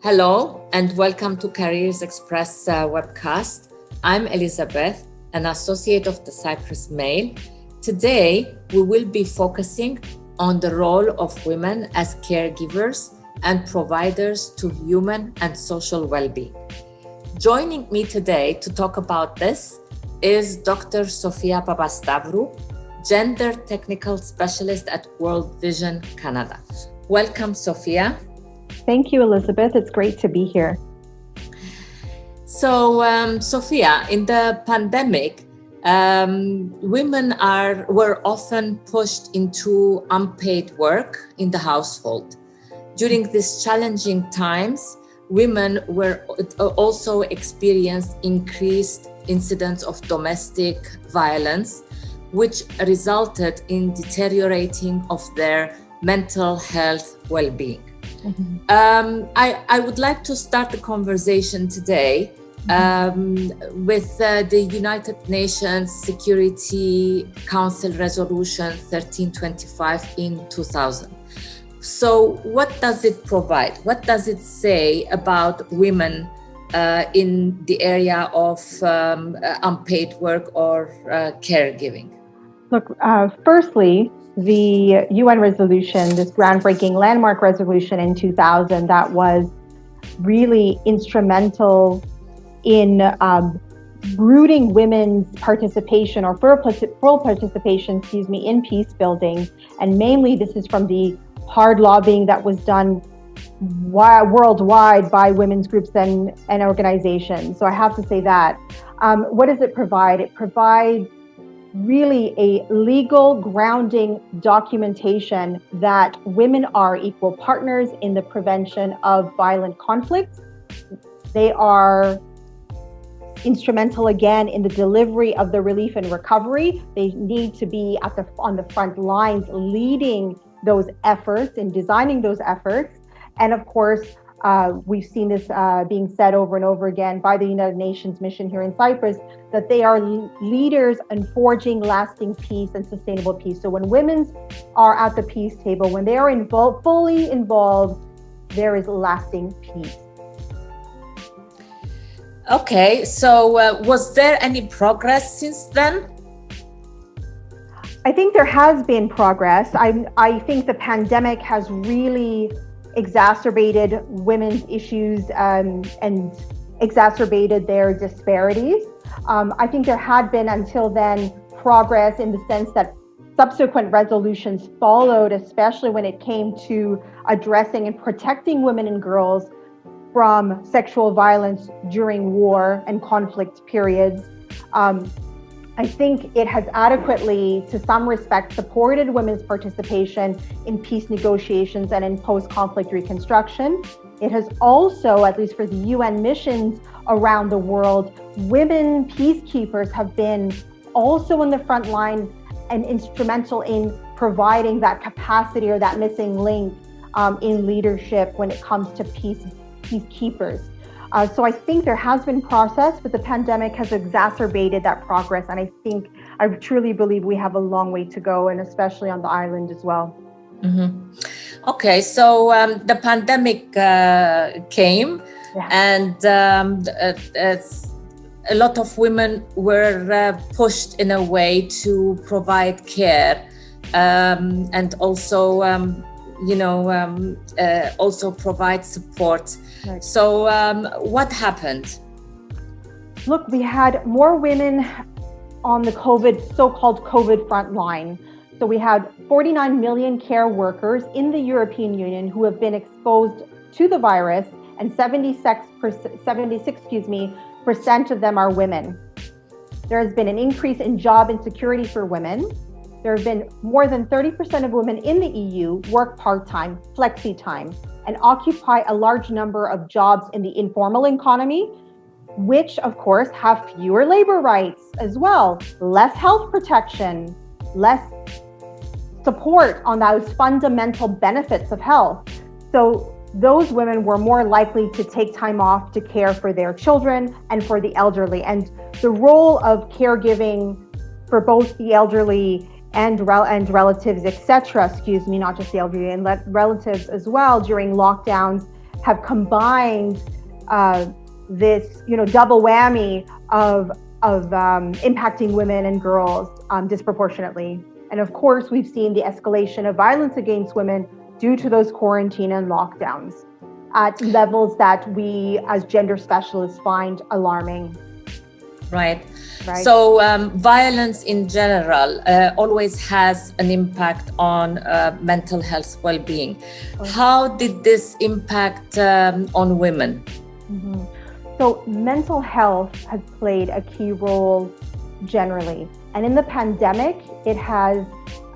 Hello and welcome to Careers Express webcast. I'm Elisabeth, an associate of the Cyprus Mail. Today, we will be focusing on the role of women as caregivers and providers to human and social well-being. Joining me today to talk about this is Dr. Sophia Papastavrou, Gender Technical Specialist at World Vision Canada. Welcome, Sophia. Thank you, Elisabeth. It's great to be here. So, Sophia, in the pandemic, women were often pushed into unpaid work in the household. During these challenging times, women were also experienced increased incidents of domestic violence, which resulted in deteriorating of their mental health well-being. Mm-hmm. I would like to start the conversation today with the United Nations Security Council Resolution 1325 in 2000. So what does it provide? What does it say about women in the area of unpaid work or caregiving? Look, firstly, the UN resolution, this groundbreaking landmark resolution in 2000, that was really instrumental in rooting women's participation or full participation, in peace building. And mainly this is from the hard lobbying that was done worldwide by women's groups and organizations. So I have to say that. What does it provide? It provides really a legal grounding documentation that women are equal partners in the prevention of violent conflicts. They are instrumental again in the delivery of the relief and recovery. They need to be on the front lines leading those efforts and designing those efforts. And of course, we've seen this being said over and over again by the United Nations mission here in Cyprus, that they are leaders in forging lasting peace and sustainable peace. So when women are at the peace table, when they are fully involved, there is lasting peace. Okay, so was there any progress since then? I think there has been progress. I think the pandemic has really exacerbated women's issues and exacerbated their disparities. I think there had been until then progress in the sense that subsequent resolutions followed, especially when it came to addressing and protecting women and girls from sexual violence during war and conflict periods. I think it has adequately, to some respect, supported women's participation in peace negotiations and in post-conflict reconstruction. It has also, at least for the UN missions around the world, women peacekeepers have been also in the front line and instrumental in providing that capacity or that missing link in leadership when it comes to peacekeepers. So I think there has been progress, but the pandemic has exacerbated that progress. And I truly believe we have a long way to go, and especially on the island as well. Mm-hmm. Okay, so the pandemic came, and a lot of women were pushed in a way to provide care and also also provide support. Right. So what happened? Look, we had more women on the so-called COVID front line. So we had 49 million care workers in the European Union who have been exposed to the virus, and 76% of them are women. There has been an increase in job insecurity for women. There have been more than 30% of women in the EU work part-time, flexi-time, and occupy a large number of jobs in the informal economy, which of course have fewer labor rights as well, less health protection, less support on those fundamental benefits of health. So those women were more likely to take time off to care for their children and for the elderly. And the role of caregiving for both the elderly and relatives, etc., not just the elderly, and relatives as well during lockdowns have combined this, double whammy of impacting women and girls disproportionately. And of course, we've seen the escalation of violence against women due to those quarantine and lockdowns at levels that we as gender specialists find alarming. Right. So violence in general always has an impact on mental health well-being. How did this impact on women? Mm-hmm. So mental health has played a key role generally. And in the pandemic, it has,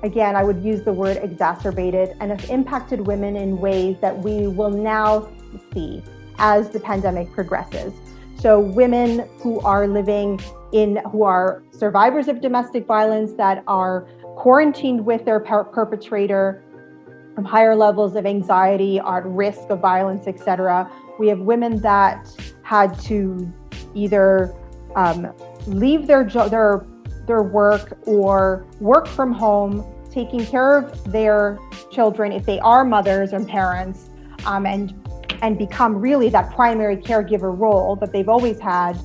again, I would use the word exacerbated, and has impacted women in ways that we will now see as the pandemic progresses. So women who are who are survivors of domestic violence, that are quarantined with their perpetrator, from higher levels of anxiety, are at risk of violence, etc. We have women that had to either leave their work or work from home, taking care of their children if they are mothers and parents, and become really that primary caregiver role that they've always had,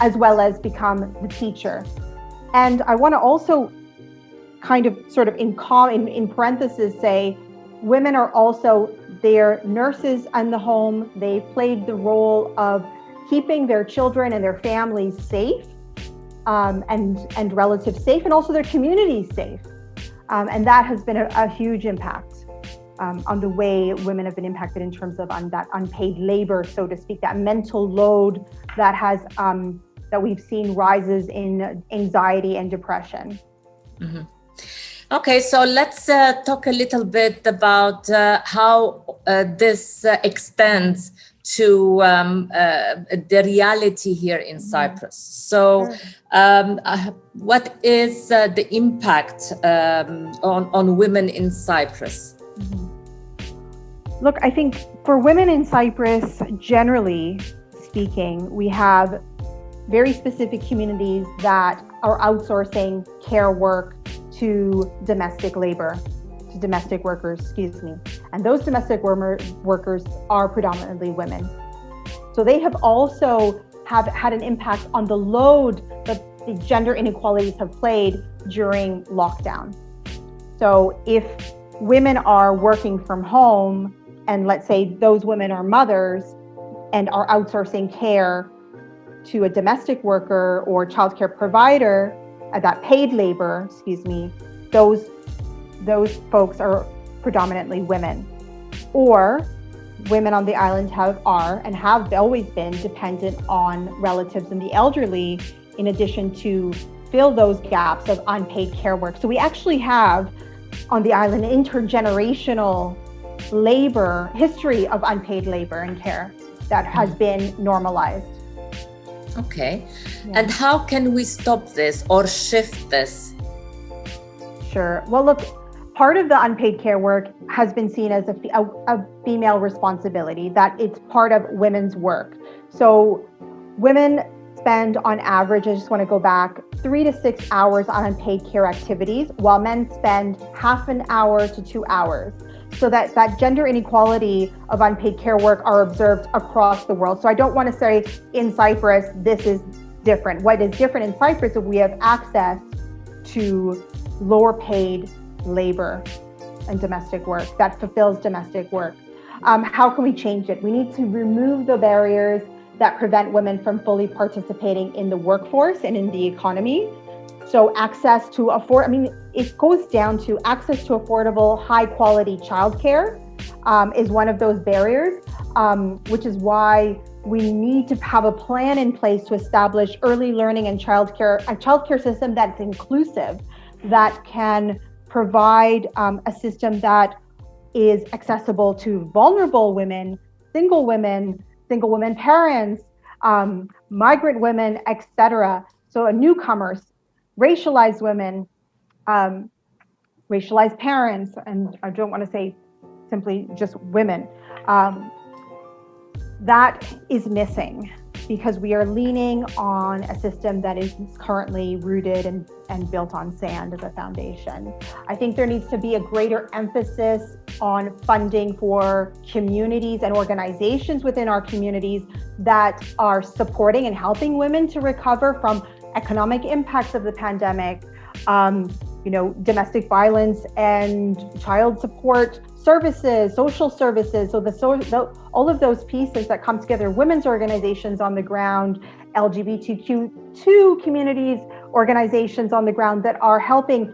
as well as become the teacher. And I want to also kind of sort of in parentheses say, women are also their nurses in the home. They've played the role of keeping their children and their families safe, and relatives safe, and also their communities safe. And that has been a huge impact on the way women have been impacted in terms of that unpaid labor, so to speak, that mental load that has that we've seen rises in anxiety and depression. Mm-hmm. Okay, so let's talk a little bit about how this extends to the reality here in Cyprus. So what is the impact on women in Cyprus? Look, I think for women in Cyprus, generally speaking, we have very specific communities that are outsourcing care work to domestic labor, to domestic workers, and those domestic workers are predominantly women. So they have also had an impact on the load that the gender inequalities have played during lockdown. So if women are working from home, and let's say those women are mothers and are outsourcing care to a domestic worker or childcare provider, that paid labor, those folks are predominantly women. Or women on the island have always been dependent on relatives and the elderly, in addition to fill those gaps of unpaid care work. So we actually have on the island intergenerational labor, history of unpaid labor and care that has been normalized. Okay. Yeah. And how can we stop this or shift this? Sure. Well, look, part of the unpaid care work has been seen as a female responsibility, that it's part of women's work. So women spend on average, I just want to go back, 3 to 6 hours on unpaid care activities, while men spend half an hour to 2 hours. So that gender inequality of unpaid care work are observed across the world. So I don't want to say in Cyprus, this is different. What is different in Cyprus is we have access to lower paid labor and domestic work that fulfills domestic work. How can we change it? We need to remove the barriers that prevent women from fully participating in the workforce and in the economy. So access to it goes down to access to affordable, high quality childcare is one of those barriers, which is why we need to have a plan in place to establish early learning and a childcare system that's inclusive, that can provide a system that is accessible to vulnerable women, single women parents, migrant women, etc. So newcomers, racialized women, racialized parents, and I don't want to say simply just women. That is missing. because we are leaning on a system that is currently rooted and built on sand as a foundation. I think there needs to be a greater emphasis on funding for communities and organizations within our communities that are supporting and helping women to recover from economic impacts of the pandemic, domestic violence and child support services, social services. So all of those pieces that come together, women's organizations on the ground, LGBTQ2 communities, organizations on the ground that are helping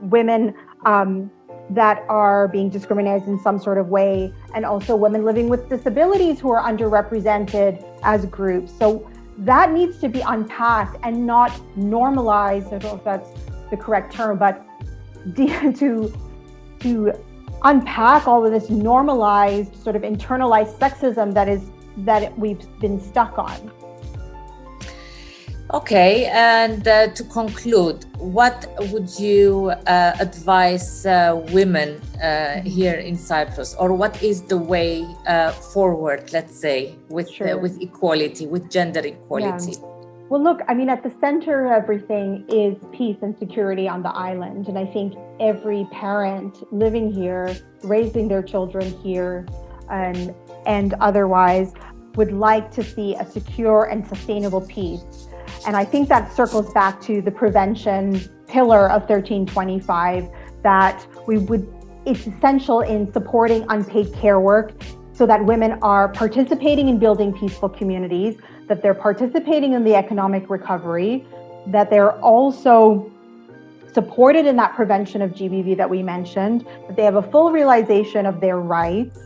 women that are being discriminated in some sort of way, and also women living with disabilities who are underrepresented as groups. So that needs to be unpacked and not normalized. I don't know if that's the correct term, but to unpack all of this normalized, sort of internalized sexism that we've been stuck on. Okay, and to conclude, what would you advise women here in Cyprus, or what is the way forward, let's say, with equality, with gender equality? Yeah. Well, look, I mean, at the center of everything is peace and security on the island. And I think every parent living here, raising their children here, and otherwise would like to see a secure and sustainable peace. And I think that circles back to the prevention pillar of 1325, that it's essential in supporting unpaid care work so that women are participating in building peaceful communities, that they're participating in the economic recovery, that they're also supported in that prevention of GBV that we mentioned, that they have a full realization of their rights.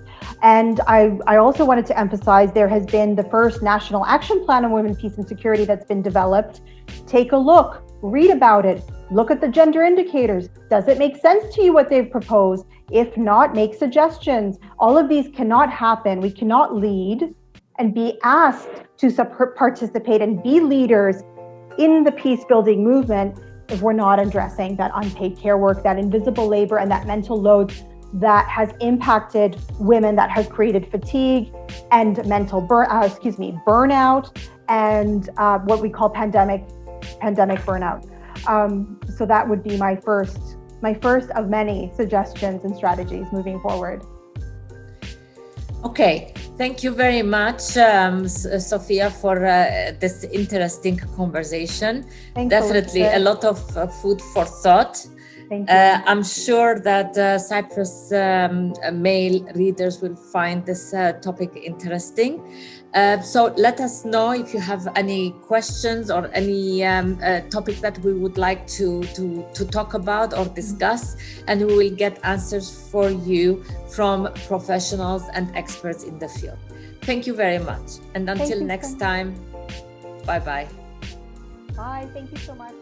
And I also wanted to emphasize there has been the first National Action Plan on Women, Peace and Security that's been developed. Take a look, read about it, look at the gender indicators. Does it make sense to you what they've proposed? If not, make suggestions. All of these cannot happen. We cannot lead and be asked to participate and be leaders in the peace building movement if we're not addressing that unpaid care work, that invisible labor, and that mental load that has impacted women, that has created fatigue and mental burnout, and what we call pandemic burnout. So that would be my first of many suggestions and strategies moving forward. Okay, thank you very much, Sophia, for this interesting conversation. Thanks, Definitely Elisabeth. A lot of food for thought. Thank you. I'm sure that Cyprus male readers will find this topic interesting. So let us know if you have any questions or any topic that we would like to talk about or discuss, and we will get answers for you from professionals and experts in the field. Thank you very much. And until next time, bye-bye. Bye. Thank you so much.